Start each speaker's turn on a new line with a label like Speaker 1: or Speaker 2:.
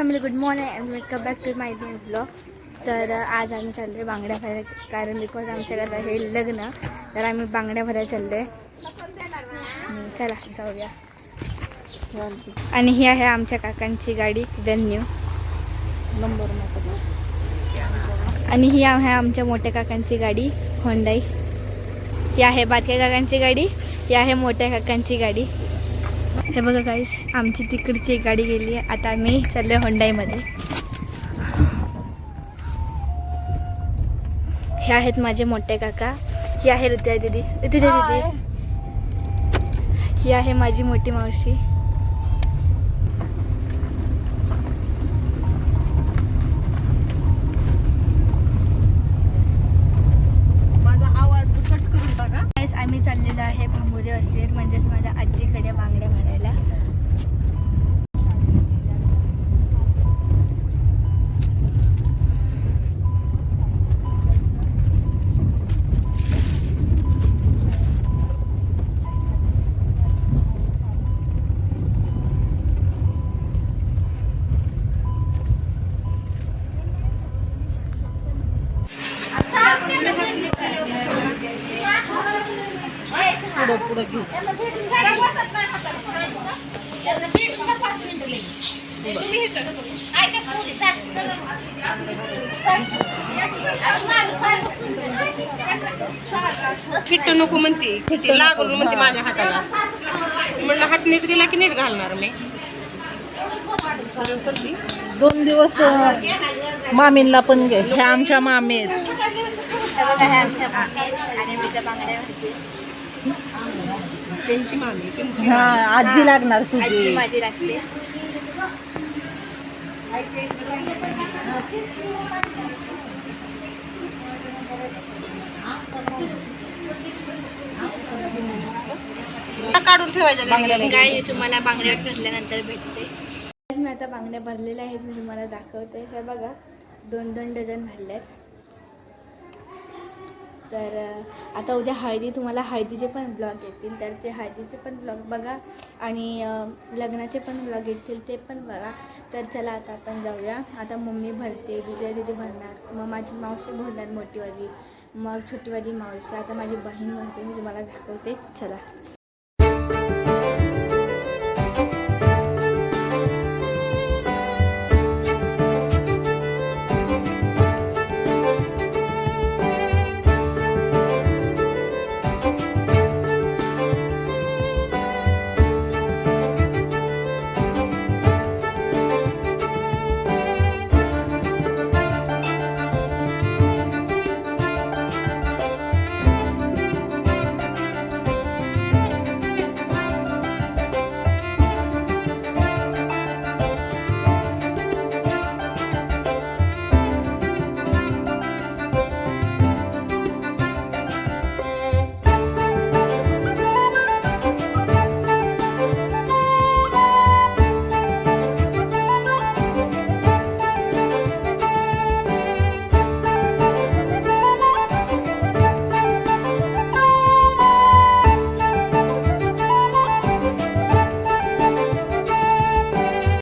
Speaker 1: Family, good morning and welcome back to my new vlog. तर आज आम्ही चाललो आहे बांगड्या भरायला, कारण बिकॉज आमच्या घरात आहे लग्न, तर आम्ही बांगड्या भरायला चाललो आहे. चला जाऊया. आणि ही आहे आमच्या काकांची गाडी वेन्यू नंबर. आणि ही आहे आमच्या मोठ्या काकांची गाडी होंडाई. ही आहे बारक्या काकांची गाडी, ही आहे मोठ्या काकांची गाडी. हे बघा गाईस, आमची तिकडची एक गाडी गेली आहे. आता आम्ही चाललो आहे होंडाईमध्ये. हे आहेत माझे मोठे काका. ही आहे ऋतुजा दीदी. ऋतुजा दीदी. ही आहे माझी मोठी मावशी. माझा आवाज कट करून टाका. गाईस, आम्ही चाललेलो आहे भांबुरे वस्तीवर, म्हणजेच माझ्या आजीकडे बांगड्या भरायला. पुढे घेऊ.
Speaker 2: फिट नको म्हणते, फिटी लागून म्हणते माझ्या हाताला. म्हणलं हात नीट दिला की नीट घालणार मी.
Speaker 3: 2 दिवस मामींना पण घे. ह्या आमच्या मामी आहेत.
Speaker 2: त्यांची मामी,
Speaker 3: हा आजी लागणार तुझी.
Speaker 1: आजी माझी लागते.
Speaker 2: काढून ठेवायच्या
Speaker 1: काय मी तुम्हाला बांगड्या भरल्यानंतर भेटते. मी आता बांगड्या भरलेल्या आहेत, मी तुम्हाला दाखवते. हे बघा, 2-2 डझन भरल्यात. तर आता उद्या तुम्हाला हळदीचे पण ब्लॉग येतील, तर ते हळदीचे पण ब्लॉग बघा आणि लग्नाचे पण ब्लॉग येतील, ते पण बघा. तर चला आता आपण जाऊया. आता मम्मी भरते, दुसऱ्या दीदी भरणार, मग माझी मावशी भरणार मोठीवाली, मग छोटीवाली मावशी, आता माझी बहीण भरते. मी तुम्हाला दाखवते. चला.